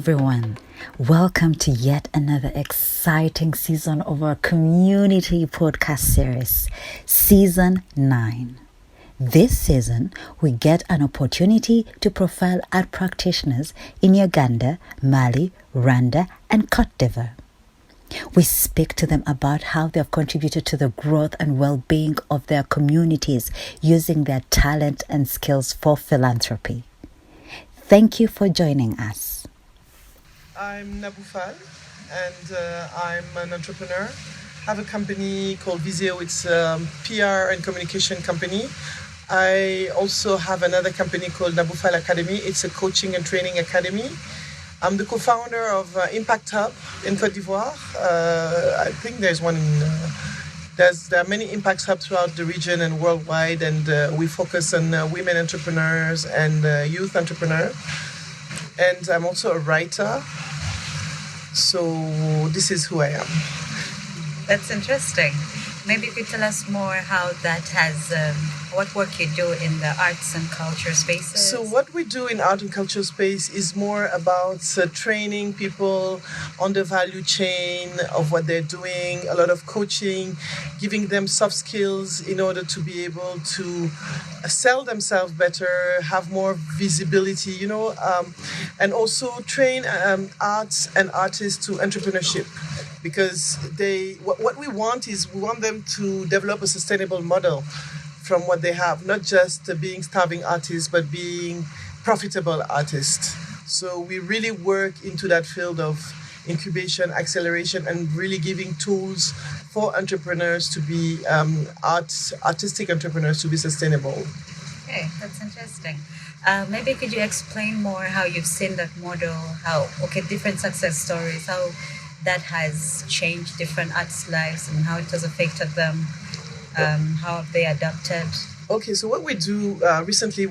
everyone. Welcome to yet another exciting season of our Comm-UNITY podcast series, Season 9. This season, we get an opportunity to profile art practitioners in Uganda, Mali, Rwanda, and Cote d'Ivoire. We speak to them about how they have contributed to the growth and well-being of their communities using their talent and skills for philanthropy. Thank you for joining us. I'm Nabou Fall, and I'm an entrepreneur. I have a company called Visio. It's a PR and communication company. I also have another company called Nabou Fall Academy. It's a coaching and training academy. I'm the co-founder of Impact Hub in Cote d'Ivoire. I think there's one in... There are many impact hubs throughout the region and worldwide, and we focus on women entrepreneurs and youth entrepreneurs. And I'm also a writer. So this is who I am. That's interesting. Maybe you could tell us more how that has, what work you do in the arts and culture spaces. So what we do in art and culture space is more about training people on the value chain of what they're doing, a lot of coaching, giving them soft skills in order to be able to sell themselves better, have more visibility, and also train arts and artists to entrepreneurship. Because what we want is we want them to develop a sustainable model from what they have, not just being starving artists, but being profitable artists. So we really work into that field of incubation, acceleration, and really giving tools for entrepreneurs to be artistic entrepreneurs to be sustainable. Okay, that's interesting. Maybe could you explain more how you've seen that model, different success stories, how that has changed different artists' lives and how it has affected them, how have they adapted? Okay, so what we do recently,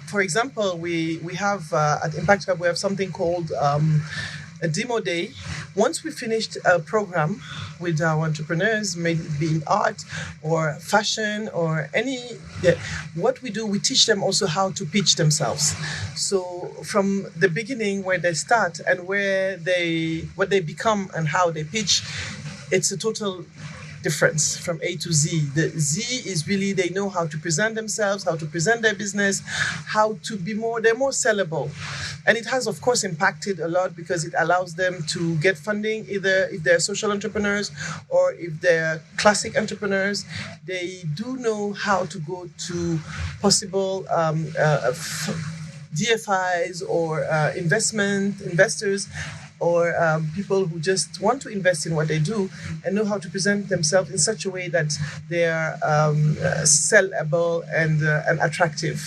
for example, we have at Impact Hub, we have something called a demo day. Once we finished a program with our entrepreneurs, maybe in art or fashion or what we do, we teach them also how to pitch themselves. So from the beginning where they start and what they become and how they pitch, it's a total difference from A to Z. The Z is really they know how to present themselves, how to present their business, how to be they're more sellable. And it has, of course, impacted a lot because it allows them to get funding, either if they're social entrepreneurs or if they're classic entrepreneurs. They do know how to go to possible DFIs or investors, or people who just want to invest in what they do and know how to present themselves in such a way that they are sellable and attractive.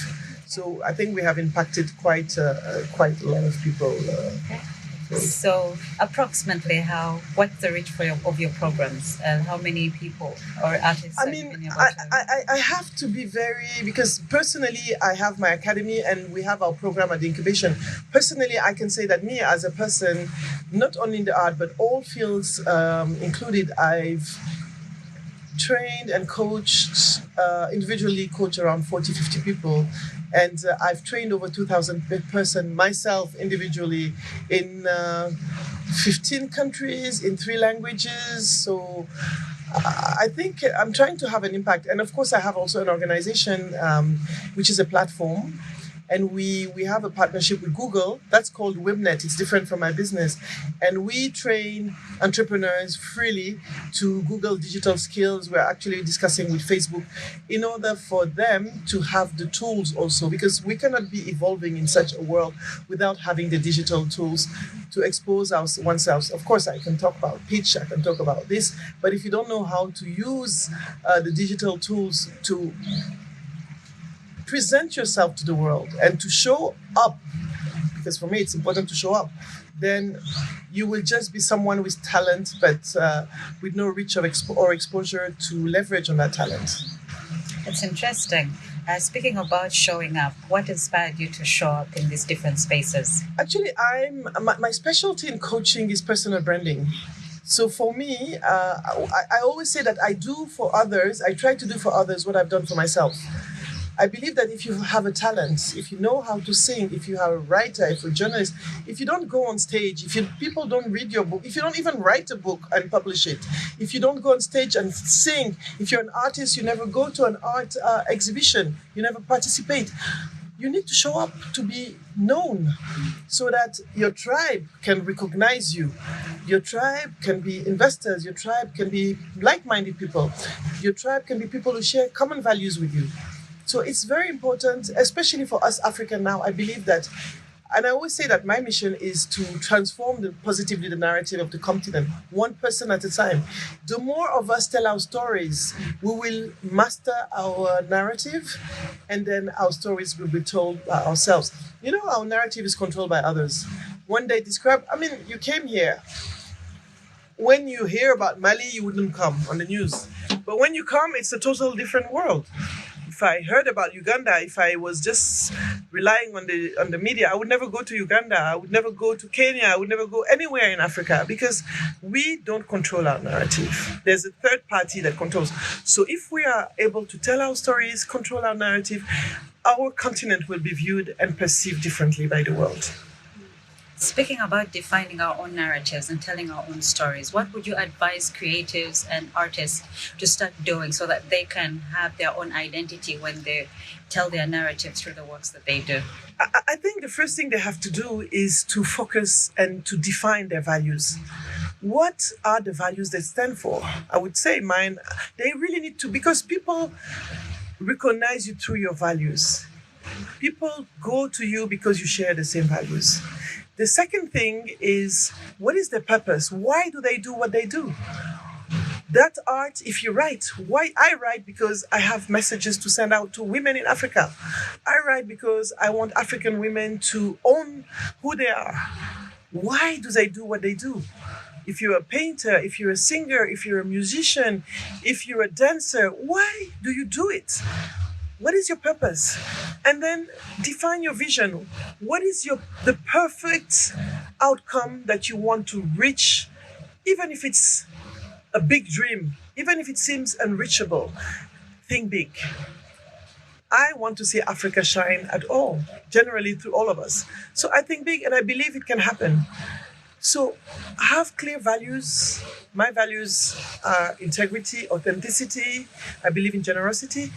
So I think we have impacted quite a lot of people. So approximately what's the reach of your programs and how many people or artists I have to be because personally I have my academy and we have our program at the incubation. Personally, I can say that me as a person, not only in the art but all fields included, I've trained and coached, individually coached around 40-50 people. And I've trained over 2,000 person myself individually in 15 countries, in 3 languages. So I think I'm trying to have an impact. And of course, I have also an organization, which is a platform. And we have a partnership with Google. That's called WebNet. It's different from my business. And we train entrepreneurs freely to Google digital skills. We're actually discussing with Facebook in order for them to have the tools also, because we cannot be evolving in such a world without having the digital tools to expose oneself. Of course, I can talk about pitch, I can talk about this, but if you don't know how to use the digital tools to present yourself to the world and to show up, because for me it's important to show up, then you will just be someone with talent but with no reach or exposure to leverage on that talent. It's interesting. Speaking about showing up, what inspired you to show up in these different spaces? Actually, my specialty in coaching is personal branding. So for me, I always say that I try to do for others what I've done for myself. I believe that if you have a talent, if you know how to sing, if you are a writer, if you're a journalist, if you don't go on stage, people don't read your book, if you don't even write a book and publish it, if you don't go on stage and sing, if you're an artist, you never go to an art exhibition, you never participate. You need to show up to be known so that your tribe can recognize you. Your tribe can be investors. Your tribe can be like-minded people. Your tribe can be people who share common values with you. So it's very important, especially for us African now. I believe that, and I always say that my mission is to transform positively the narrative of the continent, one person at a time. The more of us tell our stories, we will master our narrative, and then our stories will be told by ourselves. You know, our narrative is controlled by others. When they describe, you came here. When you hear about Mali, you wouldn't come on the news. But when you come, it's a total different world. If I heard about Uganda, if I was just relying on the media, I would never go to Uganda. I would never go to Kenya. I would never go anywhere in Africa because we don't control our narrative. There's a third party that controls. So if we are able to tell our stories, control our narrative, our continent will be viewed and perceived differently by the world. Speaking about defining our own narratives and telling our own stories, what would you advise creatives and artists to start doing so that they can have their own identity when they tell their narrative through the works that they do? I think the first thing they have to do is to focus and to define their values. What are the values they stand for? I would say mine, they really need to, because people recognize you through your values. People go to you because you share the same values. The second thing is, what is their purpose? Why do they do what they do? That art, if you write, why I write because I have messages to send out to women in Africa. I write because I want African women to own who they are. Why do they do what they do? If you're a painter, if you're a singer, if you're a musician, if you're a dancer, why do you do it? What is your purpose? And then define your vision. What is the perfect outcome that you want to reach, even if it's a big dream, even if it seems unreachable? Think big. I want to see Africa shine at all, generally through all of us. So I think big, and I believe it can happen. So have clear values. My values are integrity, authenticity. I believe in generosity.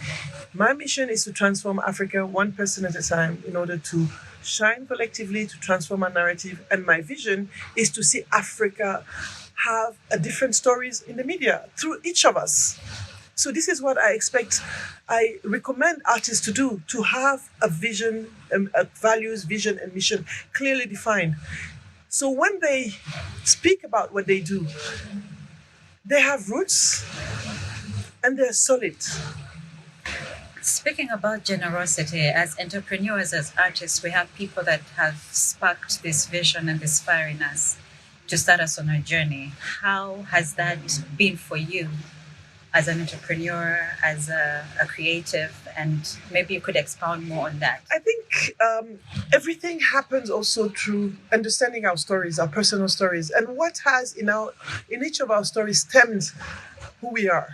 My mission is to transform Africa one person at a time in order to shine collectively, to transform our narrative. And my vision is to see Africa have different stories in the media through each of us. So this is what I expect. I recommend artists to do, to have a vision, a values, vision, and mission clearly defined. So when they speak about what they do, they have roots and they're solid. Speaking about generosity, as entrepreneurs, as artists, we have people that have sparked this vision and this fire in us to start us on our journey. How has that been for you as an entrepreneur, as a creative? And maybe you could expound more on that. I think everything happens also through understanding our stories, our personal stories, and what has in each of our stories stemmed who we are.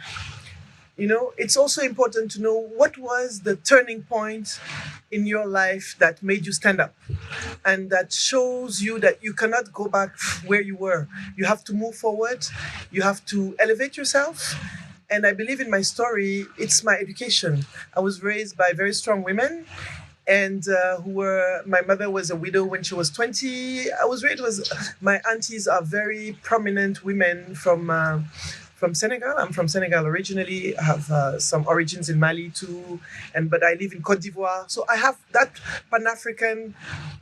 You know, it's also important to know what was the turning point in your life that made you stand up and that shows you that you cannot go back where you were. You have to move forward. You have to elevate yourself. And I believe in my story, it's my education. I was raised by very strong women, and my mother was a widow when she was 20. My aunties are very prominent women from Senegal. I'm from Senegal originally. I have some origins in Mali too, but I live in Côte d'Ivoire. So I have that Pan-African,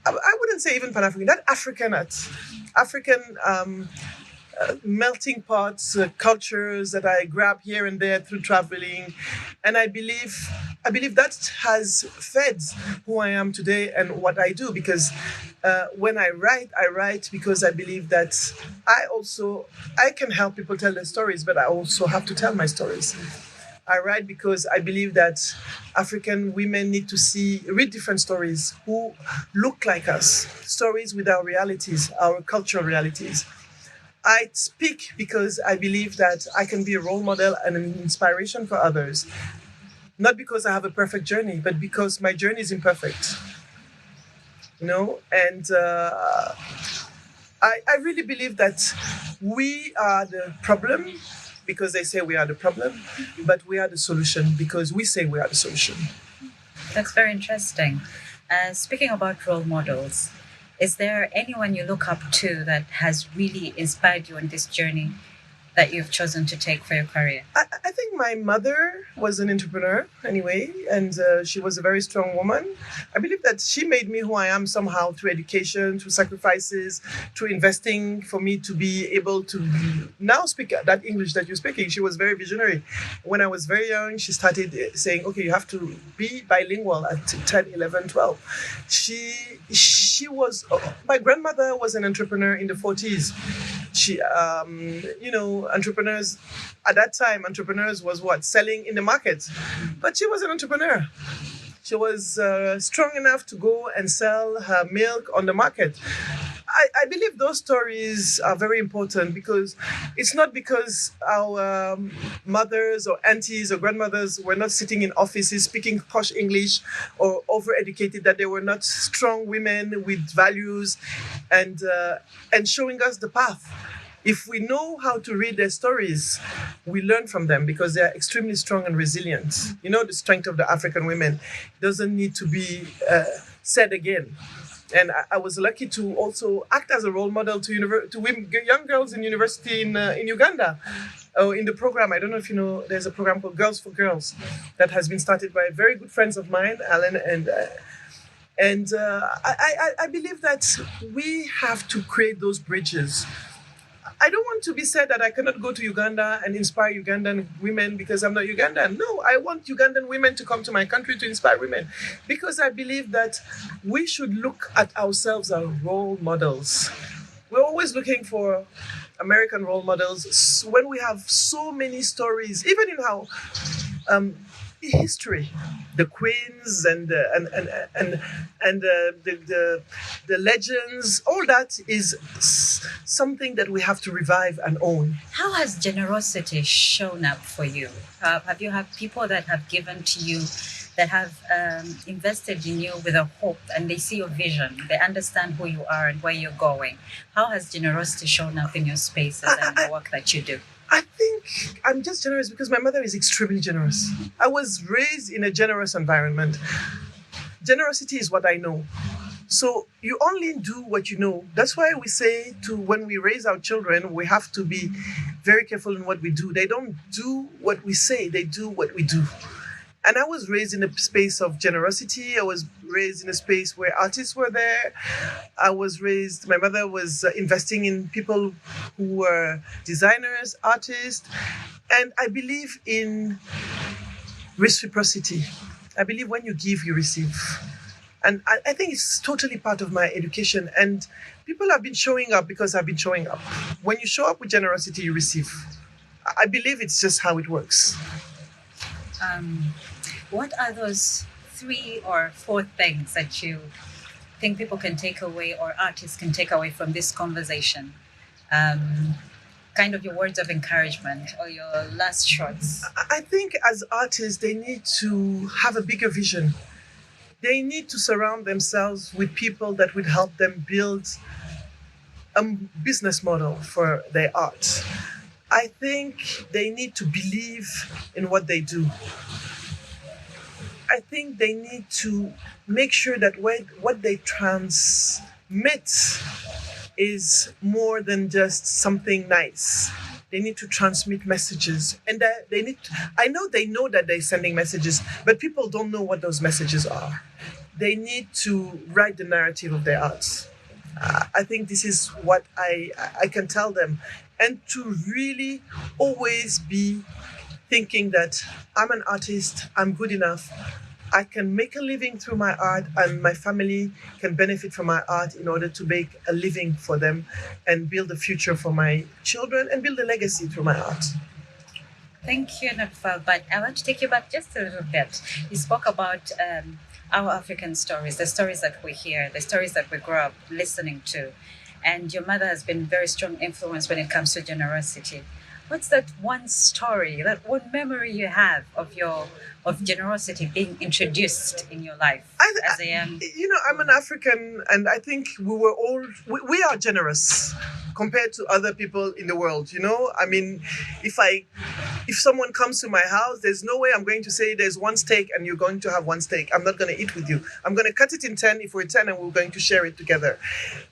I wouldn't say even Pan-African, that African melting pots, cultures that I grab here and there through traveling. And I believe that has fed who I am today and what I do, because when I write because I believe that I can help people tell their stories, but I also have to tell my stories. I write because I believe that African women need to read different stories who look like us, stories with our realities, our cultural realities. I speak because I believe that I can be a role model and an inspiration for others. Not because I have a perfect journey, but because my journey is imperfect. And I really believe that we are the problem because they say we are the problem, but we are the solution because we say we are the solution. That's very interesting. Speaking about role models, is there anyone you look up to that has really inspired you on this journey that you've chosen to take for your career? I think my mother was an entrepreneur anyway, and she was a very strong woman. I believe that she made me who I am somehow through education, through sacrifices, through investing for me to be able to now speak that English that you're speaking. She was very visionary. When I was very young, she started saying, okay, you have to be bilingual at 10, 11, 12. She was, my grandmother was an entrepreneur in the 40s. She, entrepreneurs at that time, entrepreneurs was what? Selling in the market. But she was an entrepreneur. She was strong enough to go and sell her milk on the market. I believe those stories are very important because it's not because our mothers or aunties or grandmothers were not sitting in offices speaking posh English or overeducated that they were not strong women with values and showing us the path. If we know how to read their stories, we learn from them because they are extremely strong and resilient. The strength of the African women doesn't need to be said again. And I was lucky to also act as a role model to women, young girls in university in Uganda. In the program, I don't know if you know, there's a program called Girls for Girls that has been started by very good friends of mine, Alan and I believe that we have to create those bridges. I don't want to be said that I cannot go to Uganda and inspire Ugandan women because I'm not Ugandan. No, I want Ugandan women to come to my country to inspire women because I believe that we should look at ourselves as role models. We're always looking for American role models when we have so many stories, even in our history, the queens and the legends, all that is something that we have to revive and own. How has generosity shown up for you? Have you had people that have given to you, that have invested in you with a hope, and they see your vision, they understand who you are and where you're going? How has generosity shown up in your spaces and the work that you do? I think I'm just generous because my mother is extremely generous. I was raised in a generous environment. Generosity is what I know. So you only do what you know. That's why we say when we raise our children, we have to be very careful in what we do. They don't do what we say, they do what we do. And I was raised in a space of generosity. I was raised in a space where artists were there. My mother was investing in people who were designers, artists. And I believe in reciprocity. I believe when you give, you receive. And I think it's totally part of my education. And people have been showing up because I've been showing up. When you show up with generosity, you receive. I believe it's just how it works. What are those 3 or 4 things that you think people can take away or artists can take away from this conversation? Kind of your words of encouragement or your last shots. I think as artists, they need to have a bigger vision. They need to surround themselves with people that would help them build a business model for their art. I think they need to believe in what they do. I think they need to make sure that what they transmit is more than just something nice. They need to transmit messages. And I know they know that they're sending messages, but people don't know what those messages are. They need to write the narrative of their art. I think this is what I can tell them. And to really always be thinking that I'm an artist, I'm good enough, I can make a living through my art and my family can benefit from my art in order to make a living for them and build a future for my children and build a legacy through my art. Thank you, Nabou Fall. But I want to take you back just a little bit. You spoke about our African stories, the stories that we hear, the stories that we grow up listening to. And your mother has been a very strong influence when it comes to generosity. What's that one story, that one memory you have of generosity being introduced in your life as a young? I'm an African, and I think we are generous compared to other people in the world. I mean, if someone comes to my house, there's no way I'm going to say there's one steak and you're going to have one steak. I'm not going to eat with you. I'm going to cut it in 10 if we're 10, and we're going to share it together.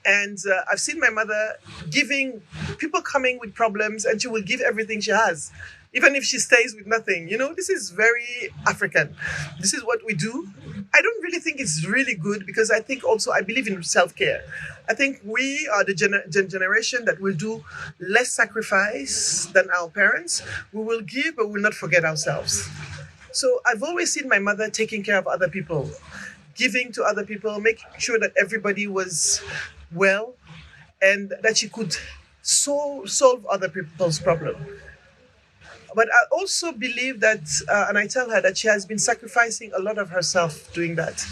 And I've seen my mother giving people coming with problems, and she will give everything she has, even if she stays with nothing. This is very African. This is what we do. I don't really think it's really good, because I think also I believe in self-care. I think we are the generation that will do less sacrifice than our parents. We will give, but we'll not forget ourselves. So I've always seen my mother taking care of other people, giving to other people, making sure that everybody was well, and that she could solve other people's problem. But I also believe that, and I tell her that she has been sacrificing a lot of herself doing that.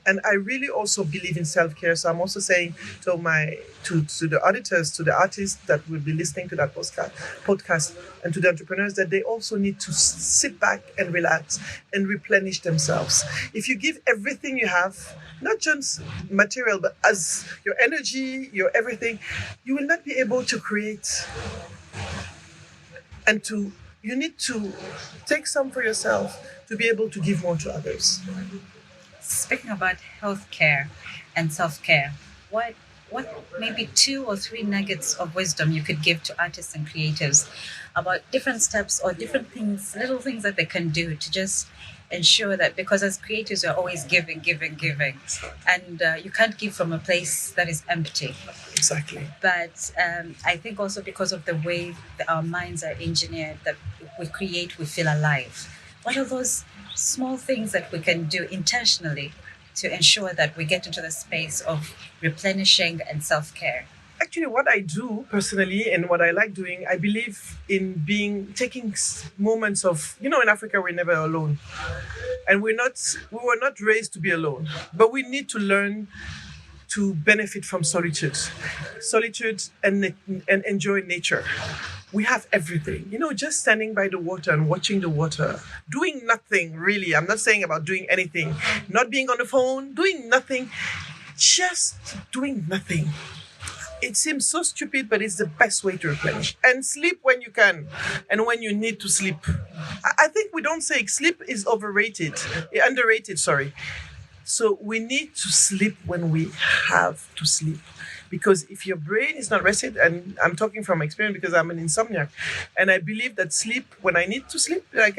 And I really also believe in self-care. So I'm also saying to the auditors, to the artists that will be listening to that podcast, and to the entrepreneurs, that they also need to sit back and relax and replenish themselves. If you give everything you have, not just material, but as your energy, your everything, you will not be able to create and to. You need to take some for yourself to be able to give more to others. Speaking about healthcare and self-care, what maybe 2 or 3 nuggets of wisdom you could give to artists and creatives about different steps or different things, little things that they can do to just ensure that, because as creatives we're always giving, and you can't give from a place that is empty. Exactly. But I think also because of the way that our minds are engineered, that we create, we feel alive. What are those small things that we can do intentionally to ensure that we get into the space of replenishing and self-care? Actually, what I do personally and what I like doing, I believe in taking moments of, in Africa, we're never alone. And we were not raised to be alone, but we need to learn to benefit from solitude and enjoy nature. We have everything, just standing by the water and watching the water, doing nothing really. I'm not saying about doing anything, not being on the phone, doing nothing, just doing nothing. It seems so stupid, but it's the best way to replenish. And sleep when you can and when you need to sleep. I think we don't say sleep is underrated, sorry. So we need to sleep when we have to sleep. Because if your brain is not rested, and I'm talking from experience because I'm an insomniac, and I believe that sleep, when I need to sleep, like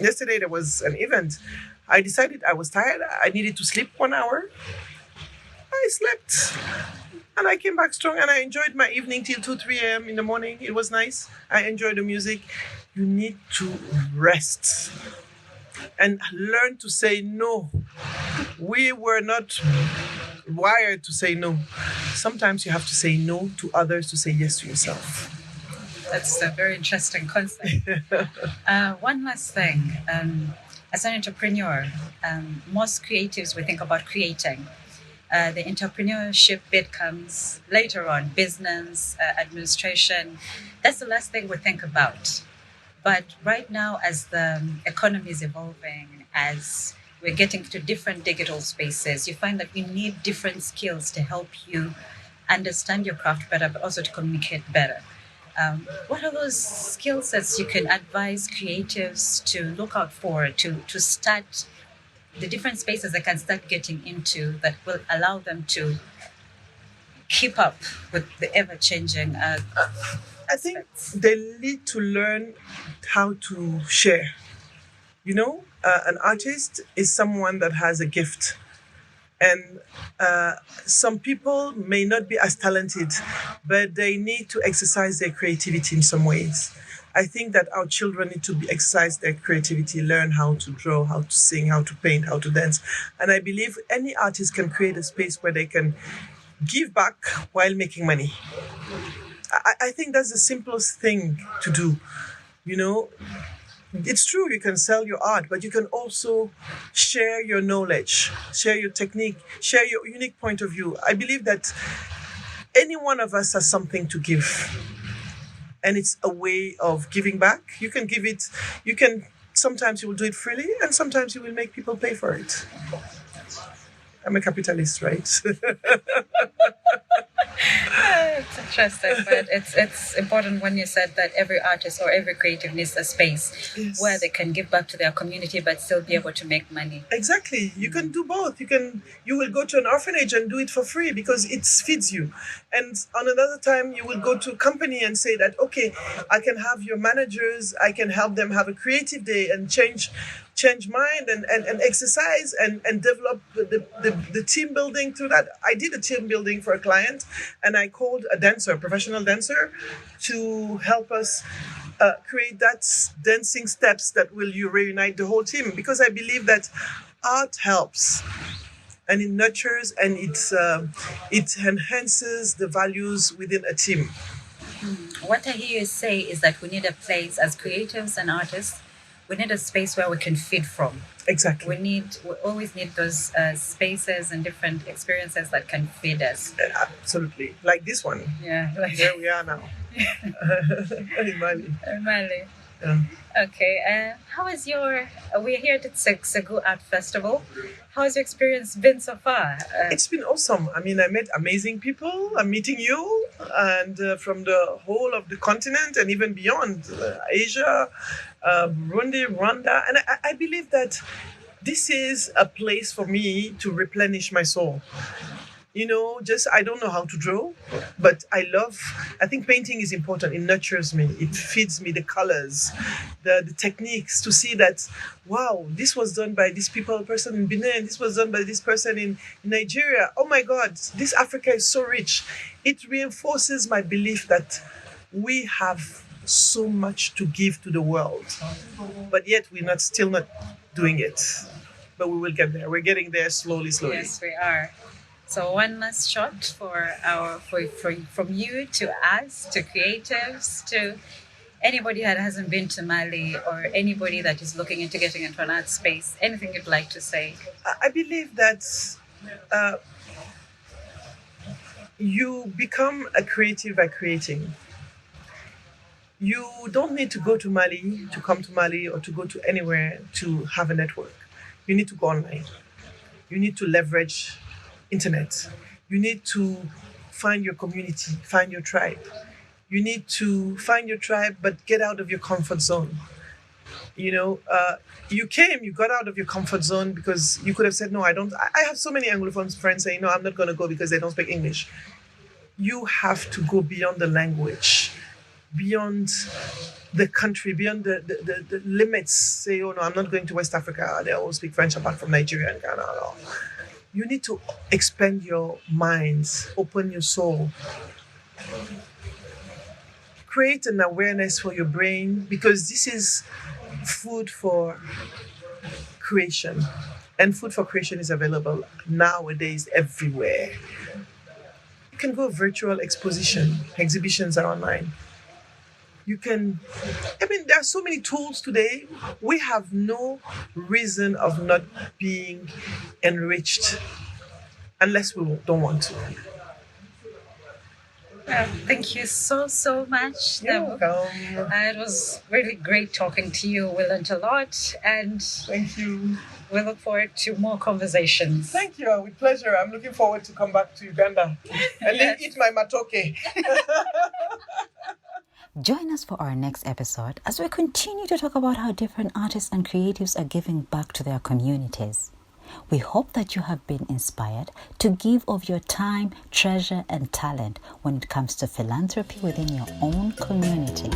yesterday there was an event, I decided I was tired, I needed to sleep 1 hour. I slept. And I came back strong, and I enjoyed my evening till 2, 3 a.m. in the morning. It was nice. I enjoyed the music. You need to rest and learn to say no. We were not wired to say no. Sometimes you have to say no to others to say yes to yourself. That's a very interesting concept. One last thing. As an entrepreneur, most creatives, we think about creating. The entrepreneurship bit comes later on, business, administration. That's the last thing we think about. But right now, as the economy is evolving, as we're getting to different digital spaces, you find that you need different skills to help you understand your craft better, but also to communicate better. What are those skill sets you can advise creatives to look out for, to start the different spaces they can start getting into that will allow them to keep up with the ever-changing I think they need to learn how to share. An artist is someone that has a gift. And some people may not be as talented, but they need to exercise their creativity in some ways. I think that our children need to exercise their creativity, learn how to draw, how to sing, how to paint, how to dance. And I believe any artist can create a space where they can give back while making money. I think that's the simplest thing to do. It's true, you can sell your art, but you can also share your knowledge, share your technique, share your unique point of view. I believe that any one of us has something to give. and it's a way of giving back. You can give it, sometimes you will do it freely, and sometimes you will make people pay for it. I'm a capitalist, right? It's interesting, but it's important when you said that every artist or every creative needs a space Yes. where they can give back to their community but still be able to make money. Exactly. You can do both. You will go to an orphanage and do it for free because it feeds you. And on another time you will go to a company and say that, okay, I can have your managers, I can help them have a creative day and change mind and exercise and develop the team building through that. I did a team building for a client and I called a professional dancer, to help us create that dancing steps that will reunite the whole team, because I believe that art helps and it nurtures and it enhances the values within a team. What I hear you say is that we need a place as creatives and artists. We need a space where we can feed from. Exactly. We always need those spaces and different experiences that can feed us. Absolutely. Like this one. Yeah, like Where we are now. In Mali. Mali. Yeah. Okay. How is we're here at the Senegal Art Festival. How has your experience been so far? It's been awesome. I mean, I met amazing people. I'm meeting you, and from the whole of the continent and even beyond, Asia, Burundi, Rwanda. And I believe that this is a place for me to replenish my soul. I don't know how to draw, but I think painting is important. It nurtures me. It feeds me the colors, the techniques, to see that, wow, this was done by this person in Benin. This was done by this person in Nigeria. Oh my God, this Africa is so rich. It reinforces my belief that we have so much to give to the world, but yet we're still not doing it. But we will get there. We're getting there slowly. Yes, we are. So one last shot from you to us, to creatives, to anybody that hasn't been to Mali or anybody that is looking into getting into an art space. Anything you'd like to say? I believe that you become a creative by creating. You don't need to go to Mali, to come to Mali, or to go to anywhere to have a network. You need to go online. You need to leverage internet. You need to find your community, find your tribe. You need to find your tribe, but get out of your comfort zone. You got out of your comfort zone because you could have said, no, I don't. I have so many Anglophone friends saying, no, I'm not going to go because they don't speak English. You have to go beyond the language, beyond the country, beyond the limits. Say, oh, no, I'm not going to West Africa. They all speak French apart from Nigeria and Ghana. No. You need to expand your minds, open your soul. Create an awareness for your brain, because this is food for creation. And food for creation is available nowadays everywhere. You can go virtual exhibitions are online. There are so many tools today. We have no reason of not being enriched unless we don't want to. Well, thank you so much. You're Nabou. welcome. It was really great talking to you. We learned a lot, and Thank you. we look forward to more conversations. Thank you. With pleasure. I'm looking forward to come back to Uganda and then eat my matoke. Join us for our next episode as we continue to talk about how different artists and creatives are giving back to their communities. We hope that you have been inspired to give of your time, treasure, and talent when it comes to philanthropy within your own community.